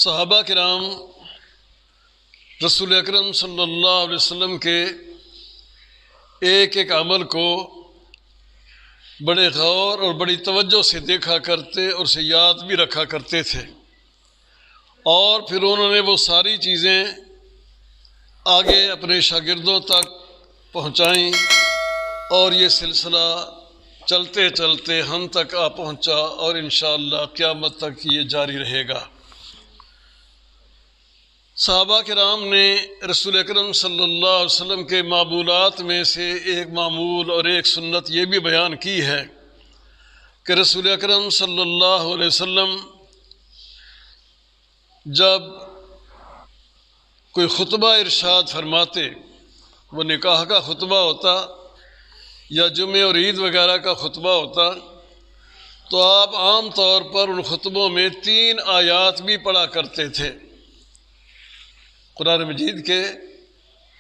صحابہ کرام رسول اکرم صلی اللہ علیہ وسلم کے ایک ایک عمل کو بڑے غور اور بڑی توجہ سے دیکھا کرتے اور اسے یاد بھی رکھا کرتے تھے، اور پھر انہوں نے وہ ساری چیزیں آگے اپنے شاگردوں تک پہنچائیں، اور یہ سلسلہ چلتے چلتے ہم تک آ پہنچا، اور انشاءاللہ قیامت تک یہ جاری رہے گا۔ صحابہ کرام نے رسول اکرم صلی اللہ علیہ وسلم کے معمولات میں سے ایک معمول اور ایک سنت یہ بھی بیان کی ہے کہ رسول اکرم صلی اللہ علیہ وسلم جب کوئی خطبہ ارشاد فرماتے، وہ نکاح کا خطبہ ہوتا یا جمعہ اور عید وغیرہ کا خطبہ ہوتا، تو آپ عام طور پر ان خطبوں میں 3 آیات بھی پڑھا کرتے تھے۔ قرآن مجید کے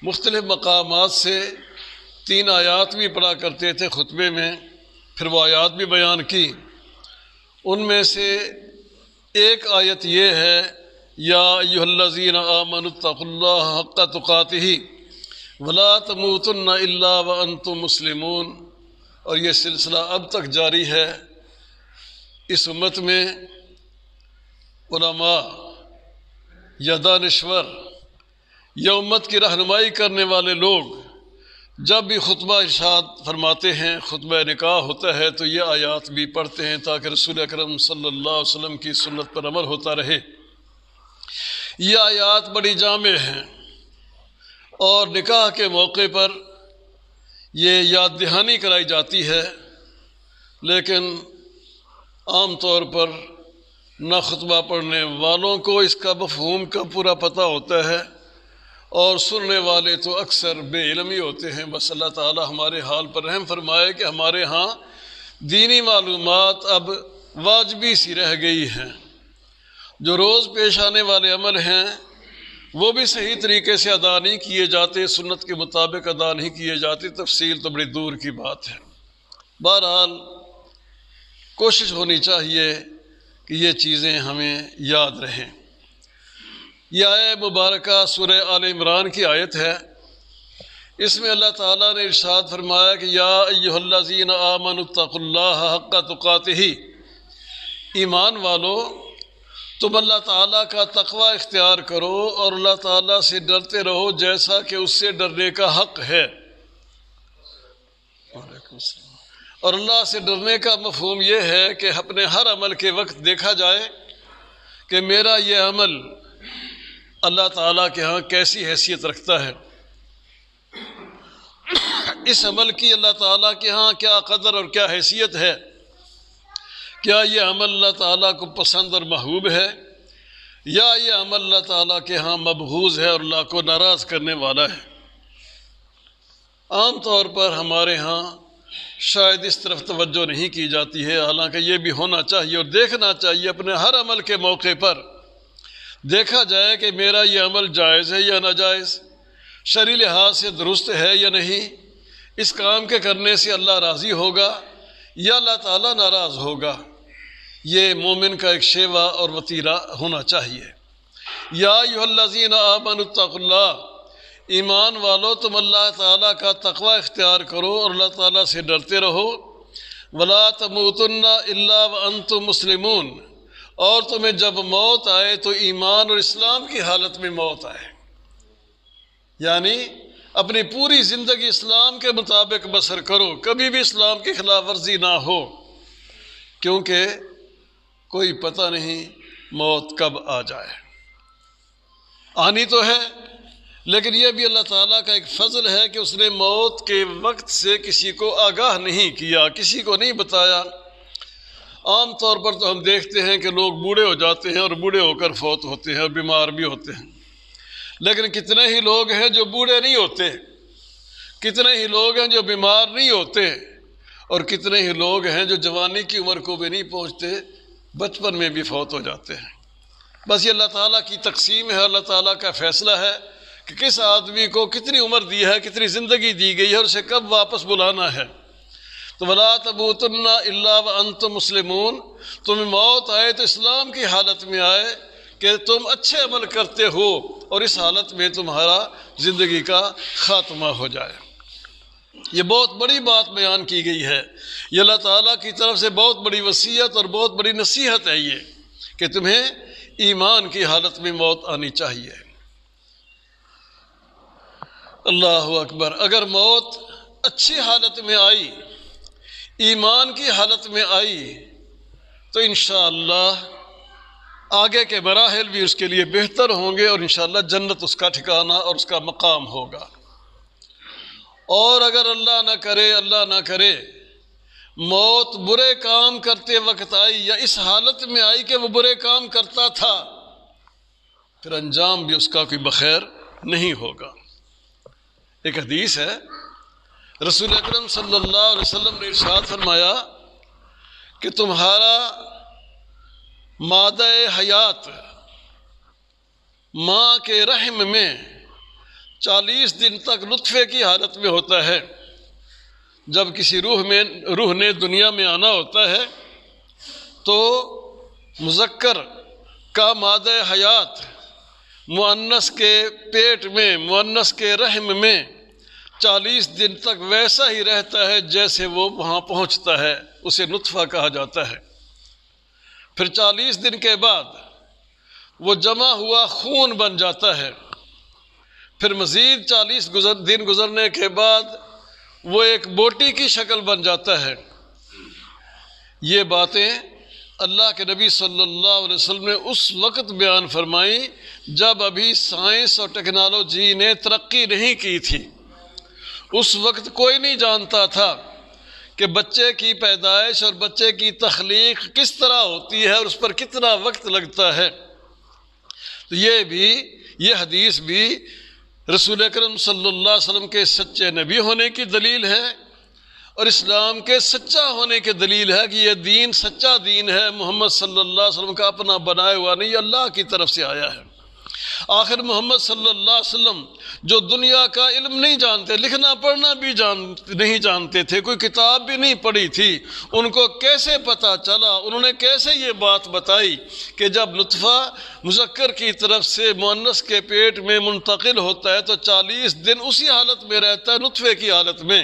مختلف مقامات سے 3 آیات بھی پڑھا کرتے تھے خطبے میں، پھر وہ آیات بھی بیان کی۔ ان میں سے ایک آیت یہ ہے، یا ایھا الذین آمنوا اتقوا اللہ حق تقاتہ ولا تموتن الا وانتم مسلمون، اور یہ سلسلہ اب تک جاری ہے۔ اس امت میں علماء یا دانشور یا امت کی رہنمائی کرنے والے لوگ جب بھی خطبہ ارشاد فرماتے ہیں، خطبہ نکاح ہوتا ہے، تو یہ آیات بھی پڑھتے ہیں تاکہ رسول اکرم صلی اللہ علیہ وسلم کی سنت پر عمل ہوتا رہے۔ یہ آیات بڑی جامع ہیں، اور نکاح کے موقع پر یہ یاد دہانی کرائی جاتی ہے، لیکن عام طور پر نہ خطبہ پڑھنے والوں کو اس کا مفہوم کا پورا پتہ ہوتا ہے، اور سننے والے تو اکثر بے علم ہی ہوتے ہیں۔ بس اللہ تعالی ہمارے حال پر رحم فرمائے کہ ہمارے ہاں دینی معلومات اب واجبی سی رہ گئی ہیں، جو روز پیش آنے والے عمل ہیں وہ بھی صحیح طریقے سے ادا نہیں کیے جاتے، سنت کے مطابق ادا نہیں کیے جاتے، تفصیل تو بڑی دور کی بات ہے۔ بہرحال کوشش ہونی چاہیے کہ یہ چیزیں ہمیں یاد رہیں۔ یہ آیت مبارکہ سورہ آل عمران کی آیت ہے۔ اس میں اللہ تعالیٰ نے ارشاد فرمایا کہ یا ایھا الذین آمنوا اتقوا اللہ حق تقاتہ، ایمان والو تم اللہ تعالیٰ کا تقوی اختیار کرو اور اللہ تعالیٰ سے ڈرتے رہو جیسا کہ اس سے ڈرنے کا حق ہے۔ اور اللہ سے ڈرنے کا مفہوم یہ ہے کہ اپنے ہر عمل کے وقت دیکھا جائے کہ میرا یہ عمل اللہ تعالیٰ کے ہاں کیسی حیثیت رکھتا ہے، اس عمل کی اللہ تعالیٰ کے ہاں کیا قدر اور کیا حیثیت ہے، کیا یہ عمل اللہ تعالیٰ کو پسند اور محبوب ہے، یا یہ عمل اللہ تعالیٰ کے ہاں مبغوض ہے اور اللہ کو ناراض کرنے والا ہے۔ عام طور پر ہمارے ہاں شاید اس طرف توجہ نہیں کی جاتی ہے، حالانکہ یہ بھی ہونا چاہیے اور دیکھنا چاہیے اپنے ہر عمل کے موقع پر دیکھا جائے کہ میرا یہ عمل جائز ہے یا ناجائز، شرعی لحاظ سے درست ہے یا نہیں، اس کام کے کرنے سے اللہ راضی ہوگا یا اللہ تعالیٰ ناراض ہوگا۔ یہ مومن کا ایک شیوہ اور وتیرہ ہونا چاہیے۔ یا ایھا الذین آمنوا اتقوا اللہ، ایمان والو تم اللہ تعالیٰ کا تقوی اختیار کرو اور اللہ تعالیٰ سے ڈرتے رہو، ولا تموتن الا وانتم مسلمون، اور تمہیں جب موت آئے تو ایمان اور اسلام کی حالت میں موت آئے، یعنی اپنی پوری زندگی اسلام کے مطابق بسر کرو، کبھی بھی اسلام کی خلاف ورزی نہ ہو، کیونکہ کوئی پتہ نہیں موت کب آ جائے۔ آنی تو ہے، لیکن یہ بھی اللہ تعالیٰ کا ایک فضل ہے کہ اس نے موت کے وقت سے کسی کو آگاہ نہیں کیا، کسی کو نہیں بتایا۔ عام طور پر تو ہم دیکھتے ہیں کہ لوگ بوڑھے ہو جاتے ہیں اور بوڑھے ہو کر فوت ہوتے ہیں اور بیمار بھی ہوتے ہیں، لیکن کتنے ہی لوگ ہیں جو بوڑھے نہیں ہوتے، کتنے ہی لوگ ہیں جو بیمار نہیں ہوتے، اور کتنے ہی لوگ ہیں جو جوانی کی عمر کو بھی نہیں پہنچتے، بچپن میں بھی فوت ہو جاتے ہیں۔ بس یہ اللہ تعالیٰ کی تقسیم ہے، اللہ تعالیٰ کا فیصلہ ہے کہ کس آدمی کو کتنی عمر دی ہے، کتنی زندگی دی گئی ہے اور اسے کب واپس بلانا ہے۔ تو وَلَا تَمُوتُنَّ إِلَّا وَأَنْتُمْ مُسْلِمُونَ، تمہیں موت آئے تو اسلام کی حالت میں آئے کہ تم اچھے عمل کرتے ہو اور اس حالت میں تمہارا زندگی کا خاتمہ ہو جائے۔ یہ بہت بڑی بات بیان کی گئی ہے، یہ اللہ تعالیٰ کی طرف سے بہت بڑی وصیت اور بہت بڑی نصیحت ہے یہ، کہ تمہیں ایمان کی حالت میں موت آنی چاہیے۔ اللہ اکبر۔ اگر موت اچھی حالت میں آئی، ایمان کی حالت میں آئی، تو انشاءاللہ آگے کے مراحل بھی اس کے لیے بہتر ہوں گے، اور انشاءاللہ جنت اس کا ٹھکانہ اور اس کا مقام ہوگا۔ اور اگر اللہ نہ کرے موت برے کام کرتے وقت آئی، یا اس حالت میں آئی کہ وہ برے کام کرتا تھا، پھر انجام بھی اس کا کوئی بخیر نہیں ہوگا۔ ایک حدیث ہے، رسول اکرم صلی اللہ علیہ وسلم نے ارشاد فرمایا کہ تمہارا مادہ حیات ماں کے رحم میں 40 دن تک نطفے کی حالت میں ہوتا ہے۔ جب کسی روح نے دنیا میں آنا ہوتا ہے تو مذکر کا مادہ حیات مؤنث کے پیٹ میں، مؤنث کے رحم میں 40 دن تک ویسا ہی رہتا ہے جیسے وہ وہاں پہنچتا ہے، اسے نطفہ کہا جاتا ہے۔ پھر 40 دن کے بعد وہ جمع ہوا خون بن جاتا ہے۔ پھر مزید 40 دن گزرنے کے بعد وہ ایک بوٹی کی شکل بن جاتا ہے۔ یہ باتیں اللہ کے نبی صلی اللہ علیہ وسلم نے اس وقت بیان فرمائی جب ابھی سائنس اور ٹیکنالوجی نے ترقی نہیں کی تھی۔ اس وقت کوئی نہیں جانتا تھا کہ بچے کی پیدائش اور بچے کی تخلیق کس طرح ہوتی ہے اور اس پر کتنا وقت لگتا ہے۔ تو یہ حدیث بھی رسول اکرم صلی اللہ علیہ وسلم کے سچے نبی ہونے کی دلیل ہے، اور اسلام کے سچا ہونے کی دلیل ہے کہ یہ دین سچا دین ہے، محمد صلی اللہ علیہ وسلم کا اپنا بنایا ہوا نہیں، یہ اللہ کی طرف سے آیا ہے۔ آخر محمد صلی اللہ علیہ وسلم جو دنیا کا علم نہیں جانتے، لکھنا پڑھنا بھی نہیں جانتے تھے، کوئی کتاب بھی نہیں پڑھی تھی، ان کو کیسے پتہ چلا، انہوں نے کیسے یہ بات بتائی کہ جب نطفہ مذکر کی طرف سے مؤنث کے پیٹ میں منتقل ہوتا ہے تو 40 دن اسی حالت میں رہتا ہے، نطفے کی حالت میں،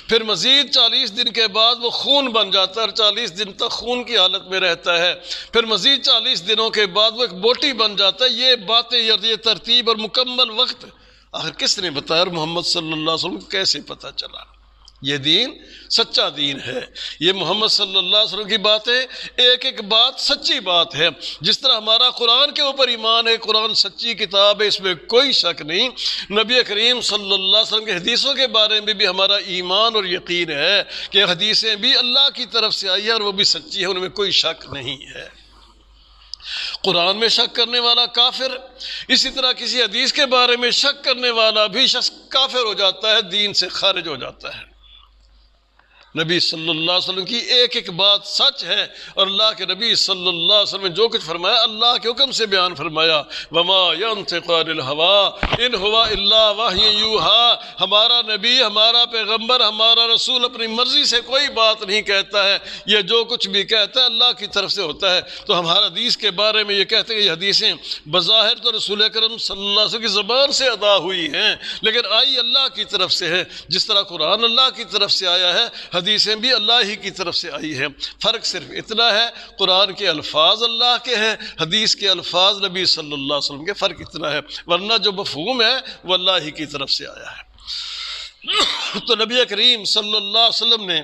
پھر مزید 40 دن کے بعد وہ خون بن جاتا ہے اور 40 دن تک خون کی حالت میں رہتا ہے، پھر مزید 40 دنوں کے بعد وہ ایک بوٹی بن جاتا ہے۔ یہ باتیں، یہ ترتیب اور مکمل وقت آخر کس نے بتایا اور محمد صلی اللہ علیہ وسلم کو کیسے پتہ چلا؟ یہ دین سچا دین ہے، یہ محمد صلی اللہ علیہ وسلم کی باتیں ایک ایک بات سچی بات ہے۔ جس طرح ہمارا قرآن کے اوپر ایمان ہے، قرآن سچی کتاب ہے، اس میں کوئی شک نہیں، نبی کریم صلی اللہ علیہ وسلم کے حدیثوں کے بارے میں بھی ہمارا ایمان اور یقین ہے کہ حدیثیں بھی اللہ کی طرف سے آئی ہیں اور وہ بھی سچی ہیں، ان میں کوئی شک نہیں ہے۔ قرآن میں شک کرنے والا کافر، اسی طرح کسی حدیث کے بارے میں شک کرنے والا بھی شخص کافر ہو جاتا ہے، دین سے خارج ہو جاتا ہے۔ نبی صلی اللہ علیہ وسلم کی ایک ایک بات سچ ہے، اور اللہ کے نبی صلی اللہ علیہ وسلم نے جو کچھ فرمایا اللہ کے حکم سے بیان فرمایا۔ وما ينطق عن الهوى ان هو الا وحی یوحى، ہمارا نبی، ہمارا پیغمبر، ہمارا رسول اپنی مرضی سے کوئی بات نہیں کہتا ہے، یہ جو کچھ بھی کہتا ہے اللہ کی طرف سے ہوتا ہے۔ تو ہمارا حدیث کے بارے میں یہ کہتے ہیں کہ یہ حدیثیں بظاہر تو رسول اکرم صلی اللہ علیہ وسلم کی زبان سے ادا ہوئی ہیں، لیکن آئی اللہ کی طرف سے ہے۔ جس طرح قرآن اللہ کی طرف سے آیا ہے، حدیثیں بھی اللہ ہی کی طرف سے آئی ہیں۔ فرق صرف اتنا ہے، قرآن کے الفاظ اللہ کے ہیں، حدیث کے الفاظ نبی صلی اللہ علیہ وسلم کے، فرق اتنا ہے، ورنہ جو مفہوم ہے وہ اللہ ہی کی طرف سے آیا ہے۔ تو نبی کریم صلی اللہ علیہ وسلم نے،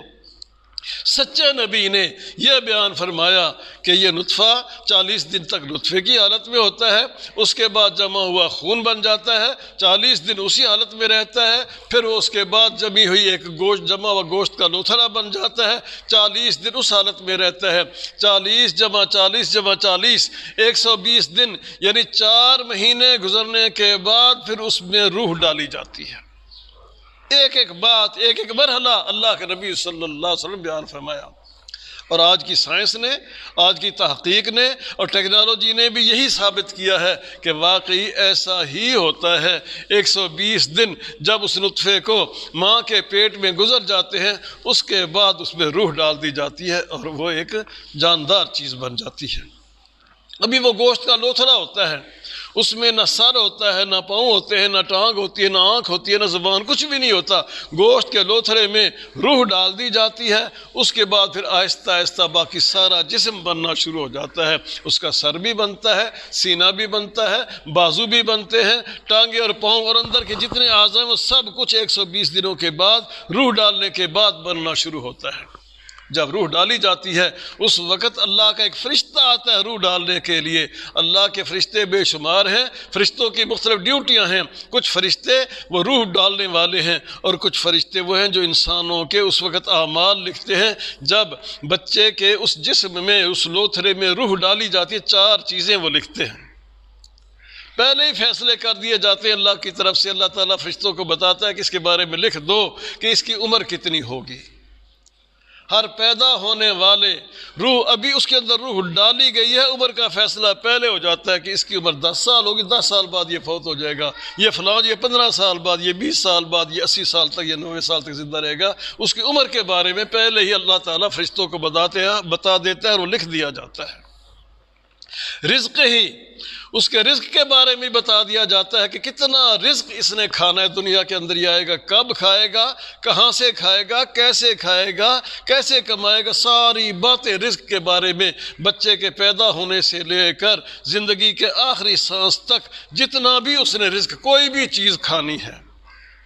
سچے نبی نے یہ بیان فرمایا کہ یہ نطفہ 40 دن تک نطفے کی حالت میں ہوتا ہے، اس کے بعد جمع ہوا خون بن جاتا ہے، 40 دن اسی حالت میں رہتا ہے، پھر وہ اس کے بعد جمی ہوئی ایک جمع ہوا گوشت کا لوتھڑا بن جاتا ہے، 40 دن اس حالت میں رہتا ہے، 40 جمع 40 جمع 40 120 دن، یعنی 4 مہینے گزرنے کے بعد پھر اس میں روح ڈالی جاتی ہے۔ ایک ایک بات، ایک ایک مرحلہ اللہ کے نبی صلی اللہ علیہ وسلم بیان فرمایا، اور آج کی سائنس نے، آج کی تحقیق نے اور ٹیکنالوجی نے بھی یہی ثابت کیا ہے کہ واقعی ایسا ہی ہوتا ہے۔ 120 دن جب اس نطفے کو ماں کے پیٹ میں گزر جاتے ہیں، اس کے بعد اس میں روح ڈال دی جاتی ہے اور وہ ایک جاندار چیز بن جاتی ہے۔ ابھی وہ گوشت کا لوتھڑا ہوتا ہے، اس میں نہ سر ہوتا ہے، نہ پاؤں ہوتے ہیں، نہ ٹانگ ہوتی ہے، نہ آنکھ ہوتی ہے، نہ زبان، کچھ بھی نہیں ہوتا۔ گوشت کے لوتھڑے میں روح ڈال دی جاتی ہے، اس کے بعد پھر آہستہ آہستہ باقی سارا جسم بننا شروع ہو جاتا ہے۔ اس کا سر بھی بنتا ہے، سینہ بھی بنتا ہے، بازو بھی بنتے ہیں، ٹانگیں اور پاؤں اور اندر کے جتنے اعضاء ہیں وہ سب کچھ 120 دنوں کے بعد روح ڈالنے کے بعد بننا شروع ہوتا ہے۔ جب روح ڈالی جاتی ہے اس وقت اللہ کا ایک فرشتہ آتا ہے روح ڈالنے کے لیے۔ اللہ کے فرشتے بے شمار ہیں، فرشتوں کی مختلف ڈیوٹیاں ہیں۔ کچھ فرشتے وہ روح ڈالنے والے ہیں، اور کچھ فرشتے وہ ہیں جو انسانوں کے اس وقت اعمال لکھتے ہیں۔ جب بچے کے اس جسم میں، اس لوتھڑے میں روح ڈالی جاتی ہے، 4 چیزیں وہ لکھتے ہیں۔ پہلے ہی فیصلے کر دیے جاتے ہیں اللہ کی طرف سے۔ اللہ تعالیٰ فرشتوں کو بتاتا ہے کہ اس کے بارے میں لکھ دو کہ اس کی عمر کتنی ہوگی۔ ہر پیدا ہونے والے روح، ابھی اس کے اندر روح ڈالی گئی ہے، عمر کا فیصلہ پہلے ہو جاتا ہے کہ اس کی عمر 10 سال ہوگی، 10 سال بعد یہ فوت ہو جائے گا، یہ فلاں، یہ 15 سال بعد، یہ 20 سال بعد، یہ 80 سال تک، یہ 90 سال تک زندہ رہے گا۔ اس کی عمر کے بارے میں پہلے ہی اللہ تعالیٰ فرشتوں کو بتا دیتا ہے اور وہ لکھ دیا جاتا ہے۔ رزق ہی، اس کے رزق کے بارے میں بتا دیا جاتا ہے کہ کتنا رزق اس نے کھانا ہے، دنیا کے اندر یہ آئے گا، کب کھائے گا، کہاں سے کھائے گا، کیسے کھائے گا، کیسے کمائے گا، ساری باتیں رزق کے بارے میں۔ بچے کے پیدا ہونے سے لے کر زندگی کے آخری سانس تک جتنا بھی اس نے رزق، کوئی بھی چیز کھانی ہے،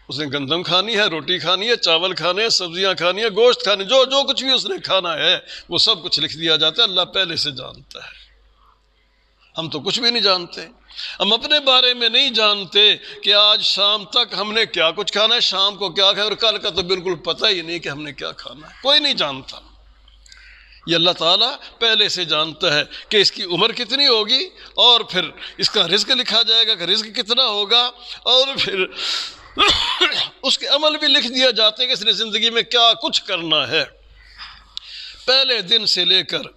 اس نے گندم کھانی ہے، روٹی کھانی ہے، چاول کھانے ہیں، سبزیاں کھانی ہے، گوشت کھانے، جو کچھ بھی اس نے کھانا ہے وہ سب کچھ لکھ دیا جاتا ہے۔ اللہ پہلے سے جانتا ہے، ہم تو کچھ بھی نہیں جانتے۔ ہم اپنے بارے میں نہیں جانتے کہ آج شام تک ہم نے کیا کچھ کھانا ہے، شام کو کیا کھانا ہے، اور کل کا تو بالکل پتہ ہی نہیں کہ ہم نے کیا کھانا ہے، کوئی نہیں جانتا۔ یہ اللہ تعالیٰ پہلے سے جانتا ہے کہ اس کی عمر کتنی ہوگی، اور پھر اس کا رزق لکھا جائے گا کہ رزق کتنا ہوگا، اور پھر اس کے عمل بھی لکھ دیا جاتے ہیں کہ اس نے زندگی میں کیا کچھ کرنا ہے۔ پہلے دن سے لے کر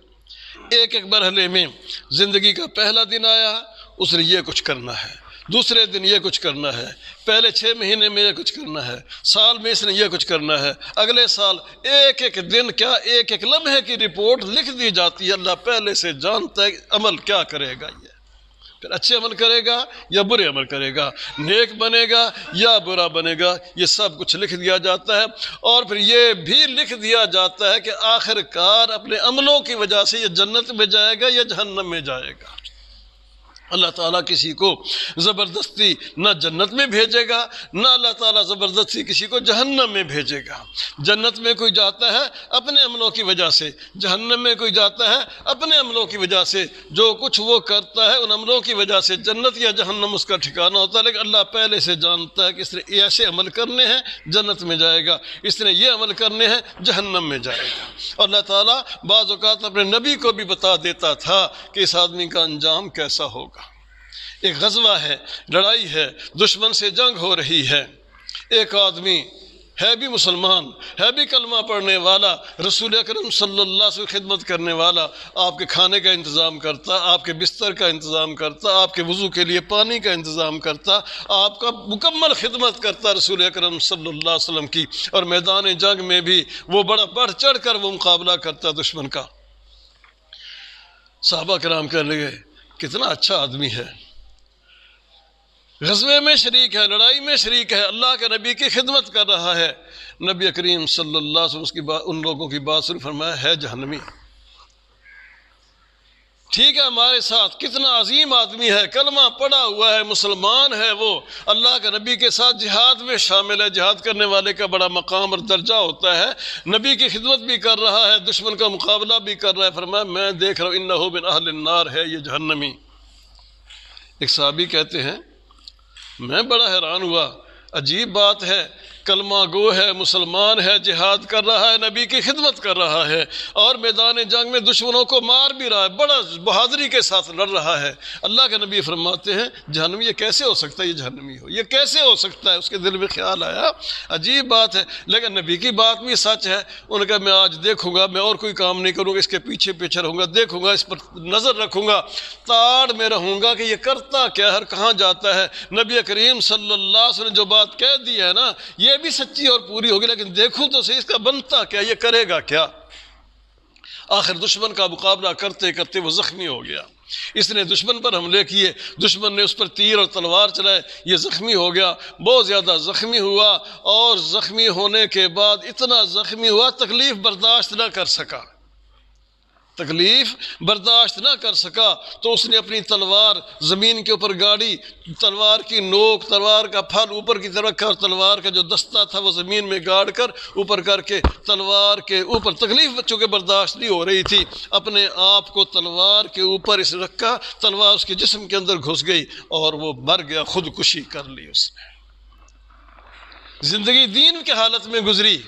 ایک ایک مرحلے میں، زندگی کا پہلا دن آیا، اس نے یہ کچھ کرنا ہے، دوسرے دن یہ کچھ کرنا ہے، پہلے 6 مہینے میں یہ کچھ کرنا ہے، سال میں اس نے یہ کچھ کرنا ہے، اگلے سال ایک ایک دن کیا، ایک ایک لمحے کی رپورٹ لکھ دی جاتی ہے۔ اللہ پہلے سے جانتا ہے عمل کیا کرے گا، یہ پھر اچھے عمل کرے گا یا برے عمل کرے گا، نیک بنے گا یا برا بنے گا، یہ سب کچھ لکھ دیا جاتا ہے۔ اور پھر یہ بھی لکھ دیا جاتا ہے کہ آخر کار اپنے عملوں کی وجہ سے یہ جنت میں جائے گا یا جہنم میں جائے گا۔ اللہ تعالیٰ کسی کو زبردستی نہ جنت میں بھیجے گا، نہ اللہ تعالیٰ زبردستی کسی کو جہنم میں بھیجے گا۔ جنت میں کوئی جاتا ہے اپنے عملوں کی وجہ سے، جہنم میں کوئی جاتا ہے اپنے عملوں کی وجہ سے۔ جو کچھ وہ کرتا ہے ان عملوں کی وجہ سے جنت یا جہنم اس کا ٹھکانہ ہوتا ہے، لیکن اللہ پہلے سے جانتا ہے کہ اس نے ایسے عمل کرنے ہیں جنت میں جائے گا، اس نے یہ عمل کرنے ہیں جہنم میں جائے گا۔ اور اللہ تعالیٰ بعض اوقات اپنے نبی کو بھی بتا دیتا تھا کہ اس آدمی کا انجام کیسا ہوگا۔ ایک غزوہ ہے، لڑائی ہے، دشمن سے جنگ ہو رہی ہے، ایک آدمی ہے بھی مسلمان، ہے بھی کلمہ پڑھنے والا، رسول اکرم صلی اللہ علیہ وسلم خدمت کرنے والا، آپ کے کھانے کا انتظام کرتا، آپ کے بستر کا انتظام کرتا، آپ کے وضو کے لیے پانی کا انتظام کرتا، آپ کا مکمل خدمت کرتا رسول اکرم صلی اللہ علیہ وسلم کی، اور میدان جنگ میں بھی وہ بڑا بڑھ چڑھ کر وہ مقابلہ کرتا دشمن کا۔ صحابہ کرام کہنے لگے کتنا اچھا آدمی ہے، غزوے میں شریک ہے، لڑائی میں شریک ہے، اللہ کے نبی کی خدمت کر رہا ہے۔ نبی کریم صلی اللہ علیہ وسلم ان لوگوں کی بات سن فرمایا ہے جہنمی۔ ٹھیک ہے ہمارے ساتھ کتنا عظیم آدمی ہے، کلمہ پڑھا ہوا ہے، مسلمان ہے، وہ اللہ کے نبی کے ساتھ جہاد میں شامل ہے، جہاد کرنے والے کا بڑا مقام اور درجہ ہوتا ہے، نبی کی خدمت بھی کر رہا ہے، دشمن کا مقابلہ بھی کر رہا ہے۔ فرمایا میں دیکھ رہا ہوں انہ من اہل النار ہے، یہ جہنمی۔ ایک صحابی کہتے ہیں میں بڑا حیران ہوا، عجیب بات ہے، کلمہ گو ہے، مسلمان ہے، جہاد کر رہا ہے، نبی کی خدمت کر رہا ہے، اور میدان جنگ میں دشمنوں کو مار بھی رہا ہے، بڑا بہادری کے ساتھ لڑ رہا ہے۔ اللہ کے نبی فرماتے ہیں جہنمی، یہ کیسے ہو سکتا ہے، یہ جہنمی ہو، یہ کیسے ہو سکتا ہے؟ اس کے دل میں خیال آیا عجیب بات ہے، لیکن نبی کی بات بھی سچ ہے۔ انہوں نے کہا میں آج دیکھوں گا، میں اور کوئی کام نہیں کروں گا، اس کے پیچھے پیچھے رہوں گا، دیکھوں گا، اس پر نظر رکھوں گا، تاڑ میں رہوں گا کہ یہ کرتا کیا ہے، کہاں جاتا ہے۔ نبی کریم صلی اللہ علیہ وسلم نے جو بات کہہ دی ہے نا یہ بھی سچی اور پوری ہوگی، لیکن دیکھوں تو صحیح اس کا بنتا کیا، یہ کرے گا کیا۔ آخر دشمن کا مقابلہ کرتے کرتے وہ زخمی ہو گیا، اس نے دشمن پر حملے کیے، دشمن نے اس پر تیر اور تلوار چلائے، یہ زخمی ہو گیا، بہت زیادہ زخمی ہوا، اور زخمی ہونے کے بعد اتنا زخمی ہوا تکلیف برداشت نہ کر سکا، تکلیف برداشت نہ کر سکا، تو اس نے اپنی تلوار زمین کے اوپر گاڑی، تلوار کی نوک، تلوار کا پھل اوپر کی طرف رکھا، اور تلوار کا جو دستہ تھا وہ زمین میں گاڑ کر اوپر کر کے تلوار کے اوپر، تکلیف بچوں کے برداشت نہیں ہو رہی تھی، اپنے آپ کو تلوار کے اوپر اس رکھا، تلوار اس کے جسم کے اندر گھس گئی اور وہ مر گیا، خودکشی کر لی اس نے۔ زندگی دین کی حالت میں گزری،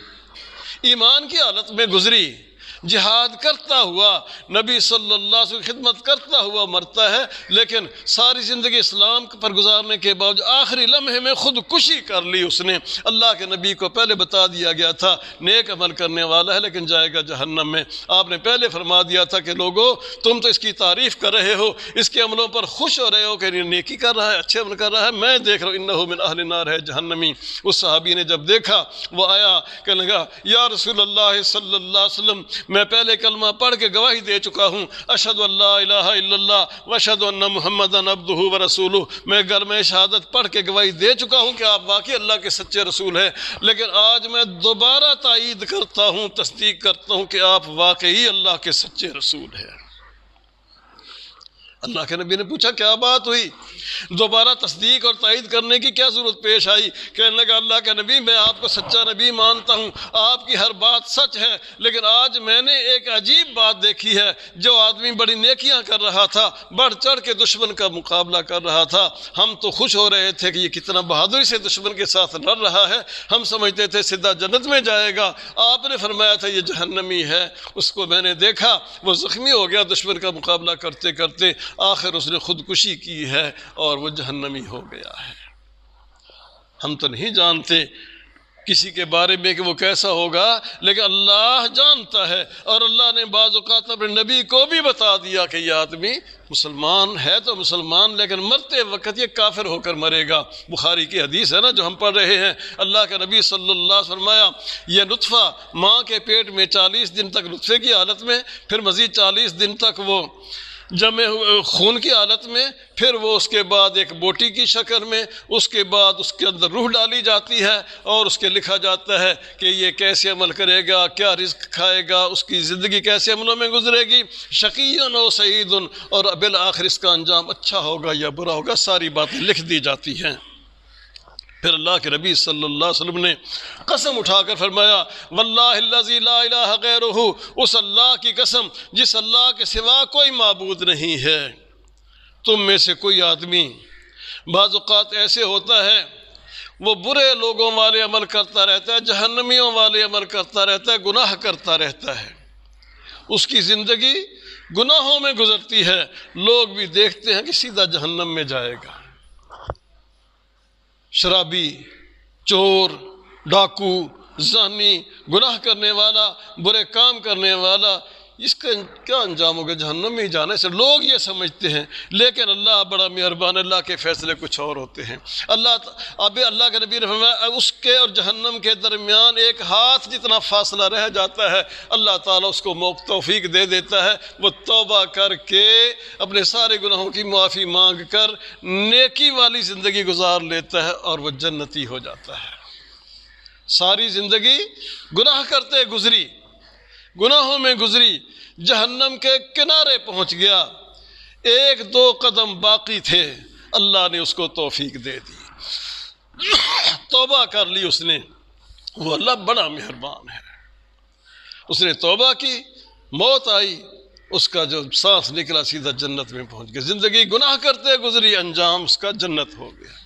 ایمان کی حالت میں گزری، جہاد کرتا ہوا، نبی صلی اللہ علیہ وسلم کی خدمت کرتا ہوا مرتا ہے، لیکن ساری زندگی اسلام پر گزارنے کے بعد آخری لمحے میں خودکشی کر لی اس نے۔ اللہ کے نبی کو پہلے بتا دیا گیا تھا نیک عمل کرنے والا ہے لیکن جائے گا جہنم میں، آپ نے پہلے فرما دیا تھا کہ لوگو تم تو اس کی تعریف کر رہے ہو، اس کے عملوں پر خوش ہو رہے ہو کہ یہ نیکی کر رہا ہے، اچھے عمل کر رہا ہے، میں دیکھ رہا ہوں انہو من اہل النار ہے جہنمی۔ اس صحابی نے جب دیکھا، وہ آیا کہنے لگا یا رسول اللہ صلی اللہ علیہ وسلم، میں پہلے کلمہ پڑھ کے گواہی دے چکا ہوں، اشہد ان لا الہ الا اللہ واشہد ان محمدًا عبدہ ورسولہ، میں کلمہ شہادت پڑھ کے گواہی دے چکا ہوں کہ آپ واقعی اللہ کے سچے رسول ہیں، لیکن آج میں دوبارہ تائید کرتا ہوں، تصدیق کرتا ہوں کہ آپ واقعی اللہ کے سچے رسول ہیں۔ اللہ کے نبی نے پوچھا کیا بات ہوئی، دوبارہ تصدیق اور تائید کرنے کی کیا ضرورت پیش آئی؟ کہنے لگا اللہ کے نبی میں آپ کو سچا نبی مانتا ہوں، آپ کی ہر بات سچ ہے، لیکن آج میں نے ایک عجیب بات دیکھی ہے، جو آدمی بڑی نیکیاں کر رہا تھا، بڑھ چڑھ کے دشمن کا مقابلہ کر رہا تھا، ہم تو خوش ہو رہے تھے کہ یہ کتنا بہادری سے دشمن کے ساتھ لڑ رہا ہے، ہم سمجھتے تھے سیدھا جنت میں جائے گا، آپ نے فرمایا تھا یہ جہنمی ہے۔ اس کو میں نے دیکھا وہ زخمی ہو گیا دشمن کا مقابلہ کرتے کرتے، آخر اس نے خودکشی کی ہے اور وہ جہنمی ہو گیا ہے۔ ہم تو نہیں جانتے کسی کے بارے میں کہ وہ کیسا ہوگا، لیکن اللہ جانتا ہے، اور اللہ نے بعض اوقات اپنے نبی کو بھی بتا دیا کہ یہ آدمی مسلمان ہے تو مسلمان، لیکن مرتے وقت یہ کافر ہو کر مرے گا۔ بخاری کی حدیث ہے نا جو ہم پڑھ رہے ہیں، اللہ کے نبی صلی اللہ علیہ وسلم فرمایا یہ نطفہ ماں کے پیٹ میں 40 دن تک نطفے کی حالت میں، پھر مزید 40 دن تک وہ جمع ہوئے خون کی حالت میں، پھر وہ اس کے بعد ایک بوٹی کی شکل میں، اس کے بعد اس کے اندر روح ڈالی جاتی ہے اور اس کے لکھا جاتا ہے کہ یہ کیسے عمل کرے گا، کیا رزق کھائے گا، اس کی زندگی کیسے عملوں میں گزرے گی، شقی و سعید، اور بالآخر اس کا انجام اچھا ہوگا یا برا ہوگا، ساری باتیں لکھ دی جاتی ہیں۔ پھر اللہ کے نبی صلی اللہ علیہ وسلم نے قسم اٹھا کر فرمایا واللہ الذی لا الہ غیرہ، اس اللہ کی قسم جس اللہ کے سوا کوئی معبود نہیں ہے، تم میں سے کوئی آدمی، بعض اوقات ایسے ہوتا ہے وہ برے لوگوں والے عمل کرتا رہتا ہے، جہنمیوں والے عمل کرتا رہتا ہے، گناہ کرتا رہتا ہے، اس کی زندگی گناہوں میں گزرتی ہے، لوگ بھی دیکھتے ہیں کہ سیدھا جہنم میں جائے گا۔ شرابی، چور، ڈاکو، زانی، گناہ کرنے والا، برے کام کرنے والا، اس کا کیا انجام ہوگا؟ جہنم میں ہی جانا ہے، سے لوگ یہ سمجھتے ہیں، لیکن اللہ بڑا مہربان، اللہ کے فیصلے کچھ اور ہوتے ہیں۔ اللہ کے نبی نے فرمایا اس کے اور جہنم کے درمیان ایک ہاتھ جتنا فاصلہ رہ جاتا ہے، اللہ تعالیٰ اس کو توفیق دے دیتا ہے، وہ توبہ کر کے اپنے سارے گناہوں کی معافی مانگ کر نیکی والی زندگی گزار لیتا ہے اور وہ جنتی ہو جاتا ہے۔ ساری زندگی گناہ کرتے گزری، گناہوں میں گزری، جہنم کے کنارے پہنچ گیا، 1-2 قدم باقی تھے، اللہ نے اس کو توفیق دے دی، توبہ کر لی اس نے، وہ اللہ بڑا مہربان ہے، اس نے توبہ کی، موت آئی، اس کا جو سانس نکلا سیدھا جنت میں پہنچ گیا۔ زندگی گناہ کرتے گزری، انجام اس کا جنت ہو گیا۔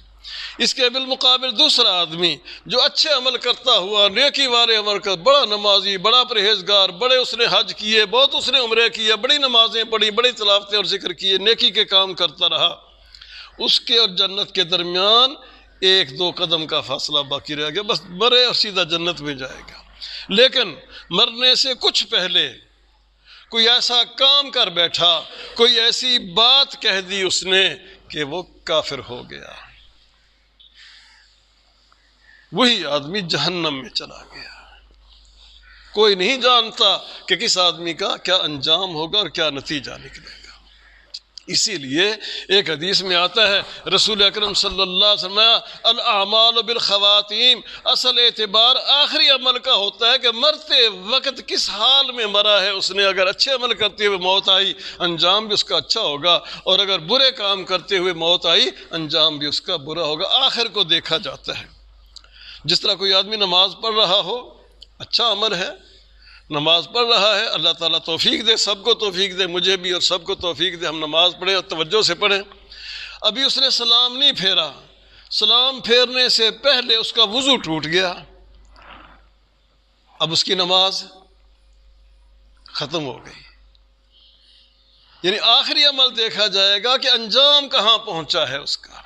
اس کے بالمقابل دوسرا آدمی جو اچھے عمل کرتا ہوا، نیکی والے عمل کر، بڑا نمازی، بڑا پرہیزگار، بڑے اس نے حج کیے، بہت اس نے عمرے کیے، بڑی نمازیں پڑھی، بڑی تلاوتیں اور ذکر کیے، نیکی کے کام کرتا رہا، اس کے اور جنت کے درمیان 1-2 قدم کا فاصلہ باقی رہ گیا، بس مرے اور سیدھا جنت میں جائے گا۔ لیکن مرنے سے کچھ پہلے کوئی ایسا کام کر بیٹھا، کوئی ایسی بات کہہ دی اس نے کہ وہ کافر ہو گیا، وہی آدمی جہنم میں چلا گیا۔ کوئی نہیں جانتا کہ کس آدمی کا کیا انجام ہوگا اور کیا نتیجہ نکلے گا۔ اسی لیے ایک حدیث میں آتا ہے رسول اکرم صلی اللہ علیہ وسلم الاعمال بالخواتیم، اصل اعتبار آخری عمل کا ہوتا ہے کہ مرتے وقت کس حال میں مرا ہے اس نے۔ اگر اچھے عمل کرتے ہوئے موت آئی انجام بھی اس کا اچھا ہوگا، اور اگر برے کام کرتے ہوئے موت آئی انجام بھی اس کا برا ہوگا۔ آخر کو دیکھا جاتا ہے۔ جس طرح کوئی آدمی نماز پڑھ رہا ہو، اچھا عمل ہے، نماز پڑھ رہا ہے، اللہ تعالیٰ توفیق دے، سب کو توفیق دے، مجھے بھی اور سب کو توفیق دے، ہم نماز پڑھیں اور توجہ سے پڑھیں۔ ابھی اس نے سلام نہیں پھیرا، سلام پھیرنے سے پہلے اس کا وضو ٹوٹ گیا، اب اس کی نماز ختم ہو گئی۔ یعنی آخری عمل دیکھا جائے گا کہ انجام کہاں پہنچا ہے اس کا۔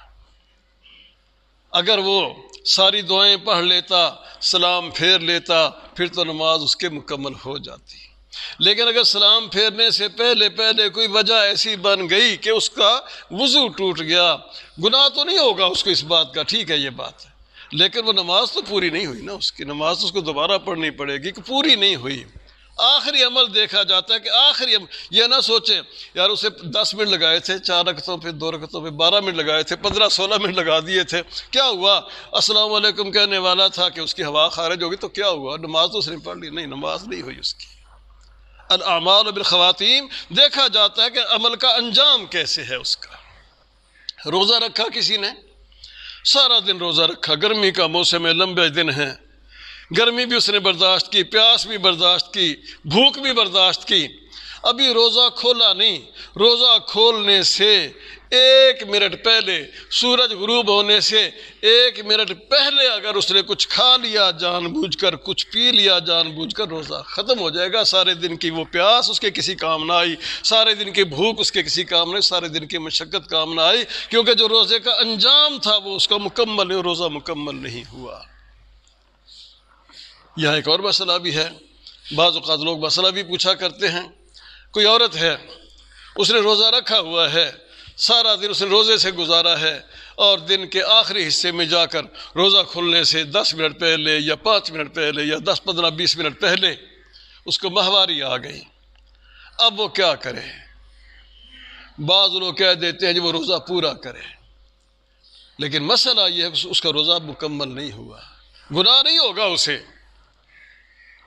اگر وہ ساری دعائیں پڑھ لیتا، سلام پھیر لیتا، پھر تو نماز اس کے مکمل ہو جاتی۔ لیکن اگر سلام پھیرنے سے پہلے کوئی وجہ ایسی بن گئی کہ اس کا وضو ٹوٹ گیا، گناہ تو نہیں ہوگا اس کو اس بات کا، ٹھیک ہے یہ بات ہے، لیکن وہ نماز تو پوری نہیں ہوئی نا، اس کی نماز تو اس کو دوبارہ پڑھنی پڑے گی کہ پوری نہیں ہوئی۔ آخری عمل دیکھا جاتا ہے کہ آخری عمل، یہ نہ سوچیں یار اسے 10 منٹ لگائے تھے 4 رکعتوں پہ 2 رکعتوں پہ 12 منٹ لگائے تھے 15-16 منٹ لگا دیے تھے، کیا ہوا؟ السلام علیکم کہنے والا تھا کہ اس کی ہوا خارج ہوگی تو کیا ہوا؟ نماز تو اس نے پڑھ لی، نہیں نماز نہیں ہوئی اس کی۔ الاعمال بالخواتیم، دیکھا جاتا ہے کہ عمل کا انجام کیسے ہے اس کا۔ روزہ رکھا کسی نے، سارا دن روزہ رکھا، گرمی کا موسم ہے، لمبے دن ہیں، گرمی بھی اس نے برداشت کی، پیاس بھی برداشت کی، بھوک بھی برداشت کی، ابھی روزہ کھولا نہیں، روزہ کھولنے سے 1 منٹ پہلے، سورج غروب ہونے سے 1 منٹ پہلے اگر اس نے کچھ کھا لیا جان بوجھ کر، کچھ پی لیا جان بوجھ کر، روزہ ختم ہو جائے گا۔ سارے دن کی وہ پیاس اس کے کسی کام نہ آئی، سارے دن کی بھوک اس کے کسی کام نہ آئی، سارے دن کی مشقت کام نہ آئی، کیونکہ جو روزے کا انجام تھا وہ اس کا مکمل نہیں، روزہ مکمل نہیں ہوا۔ یہاں ایک اور مسئلہ بھی ہے، بعض اوقات لوگ مسئلہ بھی پوچھا کرتے ہیں، کوئی عورت ہے، اس نے روزہ رکھا ہوا ہے، سارا دن اس نے روزے سے گزارا ہے، اور دن کے آخری حصے میں جا کر روزہ کھلنے سے 10 منٹ پہلے یا 5 منٹ پہلے یا 10, 15, 20 منٹ پہلے اس کو ماہواری آ گئی۔ اب وہ کیا کرے؟ بعض لوگ کہہ دیتے ہیں جی وہ روزہ پورا کرے، لیکن مسئلہ یہ ہے کہ اس کا روزہ مکمل نہیں ہوا، گناہ نہیں ہوگا اسے،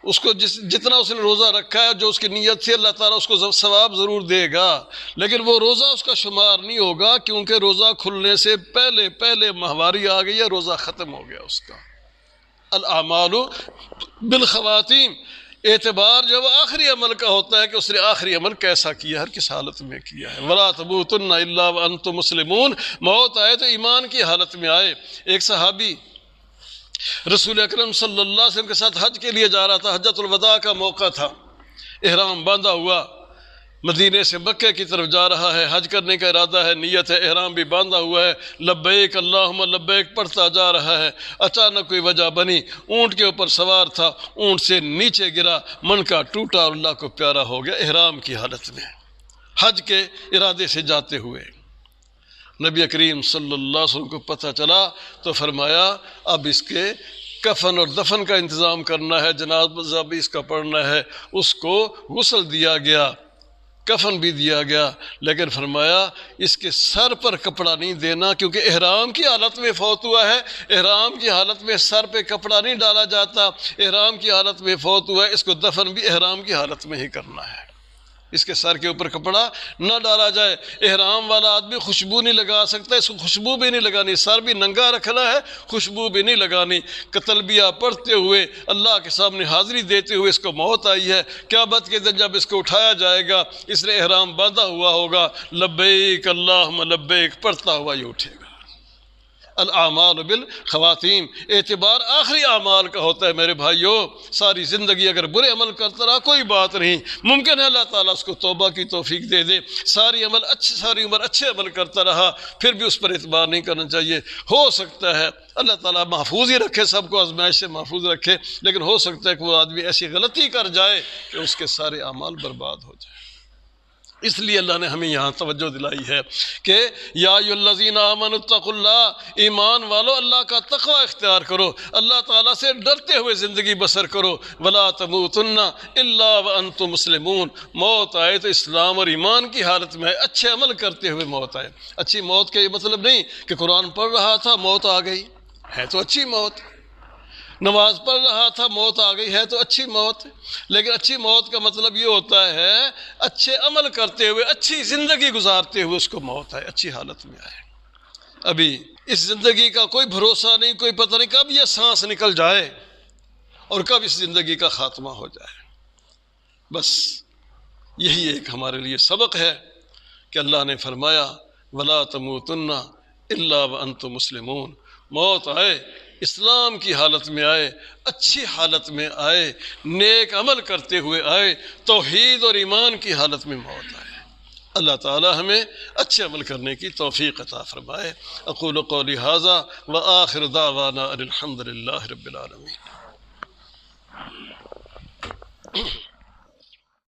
اس کو جتنا اس نے روزہ رکھا ہے، جو اس کی نیت سے، اللہ تعالیٰ اس کو ثواب ضرور دے گا، لیکن وہ روزہ اس کا شمار نہیں ہوگا، کیونکہ روزہ کھلنے سے پہلے ماہواری آ گئی ہے، روزہ ختم ہو گیا اس کا۔ الاعمال بالخواتیم، اعتبار جو آخری عمل کا ہوتا ہے کہ اس نے آخری عمل کیسا کیا، ہر کس حالت میں کیا ہے۔ وَلَا تَمُوتُنَّ إِلَّا وَأَنْتُمْ مُسْلِمُونَ، موت آئے تو ایمان کی حالت میں آئے۔ ایک صحابی رسول اکرم صلی اللہ علیہ وسلم کے ساتھ حج کے لیے جا رہا تھا، حجۃ الوداع کا موقع تھا، احرام باندھا ہوا، مدینے سے مکہ کی طرف جا رہا ہے، حج کرنے کا ارادہ ہے، نیت ہے، احرام بھی باندھا ہوا ہے، لبیک اللہم لبیک پڑھتا جا رہا ہے۔ اچانک کوئی وجہ بنی، اونٹ کے اوپر سوار تھا، اونٹ سے نیچے گرا، منکا ٹوٹا اور اللہ کو پیارا ہو گیا، احرام کی حالت میں، حج کے ارادے سے جاتے ہوئے۔ نبی کریم صلی اللہ علیہ وسلم کو پتہ چلا تو فرمایا اب اس کے کفن اور دفن کا انتظام کرنا ہے، جنازہ بھی اس کا پڑھنا ہے۔ اس کو غسل دیا گیا، کفن بھی دیا گیا، لیکن فرمایا اس کے سر پر کپڑا نہیں دینا، کیونکہ احرام کی حالت میں فوت ہوا ہے، احرام کی حالت میں سر پہ کپڑا نہیں ڈالا جاتا، احرام کی حالت میں فوت ہوا ہے، اس کو دفن بھی احرام کی حالت میں ہی کرنا ہے، اس کے سر کے اوپر کپڑا نہ ڈالا جائے۔ احرام والا آدمی خوشبو نہیں لگا سکتا، اس کو خوشبو بھی نہیں لگانی، سر بھی ننگا رکھنا ہے، خوشبو بھی نہیں لگانی۔ تلبیہ پڑھتے ہوئے اللہ کے سامنے حاضری دیتے ہوئے اس کو موت آئی ہے، قیامت کے دن جب اس کو اٹھایا جائے گا، اس نے احرام باندھا ہوا ہوگا، لبیک اللہم لبیک پڑھتا ہوا یہ اٹھے گا۔ الاعمال بالخواتیم، اعتبار آخری اعمال کا ہوتا ہے میرے بھائیوں۔ ساری زندگی اگر برے عمل کرتا رہا کوئی بات نہیں، ممکن ہے اللہ تعالیٰ اس کو توبہ کی توفیق دے دے، ساری عمر اچھے عمل کرتا رہا، پھر بھی اس پر اعتبار نہیں کرنا چاہیے۔ ہو سکتا ہے اللہ تعالیٰ محفوظ ہی رکھے، سب کو آزمائش سے محفوظ رکھے، لیکن ہو سکتا ہے کہ وہ آدمی ایسی غلطی کر جائے کہ اس کے سارے اعمال برباد ہو جائیں۔ اس لیے اللہ نے ہمیں یہاں توجہ دلائی ہے کہ یا ایھا الذین آمنوا اتقوا اللہ، ایمان والو اللہ کا تقوی اختیار کرو، اللہ تعالیٰ سے ڈرتے ہوئے زندگی بسر کرو، ولا تموتن الا وانتم مسلمون، موت آئے تو اسلام اور ایمان کی حالت میں آئے، اچھے عمل کرتے ہوئے موت آئے۔ اچھی موت کا یہ مطلب نہیں کہ قرآن پڑھ رہا تھا موت آ گئی، ہے تو اچھی موت، نماز پڑھ رہا تھا موت آ گئی، ہے تو اچھی موت، لیکن اچھی موت کا مطلب یہ ہوتا ہے اچھے عمل کرتے ہوئے اچھی زندگی گزارتے ہوئے اس کو موت آئے، اچھی حالت میں آئے۔ ابھی اس زندگی کا کوئی بھروسہ نہیں، کوئی پتہ نہیں کب یہ سانس نکل جائے اور کب اس زندگی کا خاتمہ ہو جائے۔ بس یہی ایک ہمارے لیے سبق ہے کہ اللہ نے فرمایا وَلَا تَمُوتُنَّ إِلَّا وَأَنْتُمْ مُسْلِمُونَ، موت آئے اسلام کی حالت میں آئے، اچھی حالت میں آئے، نیک عمل کرتے ہوئے آئے، توحید اور ایمان کی حالت میں موت آئے۔ اللہ تعالی ہمیں اچھے عمل کرنے کی توفیق عطا فرمائے۔ اقول قولی ھذا وآخر دعوانا ان الحمد للہ رب العالمین۔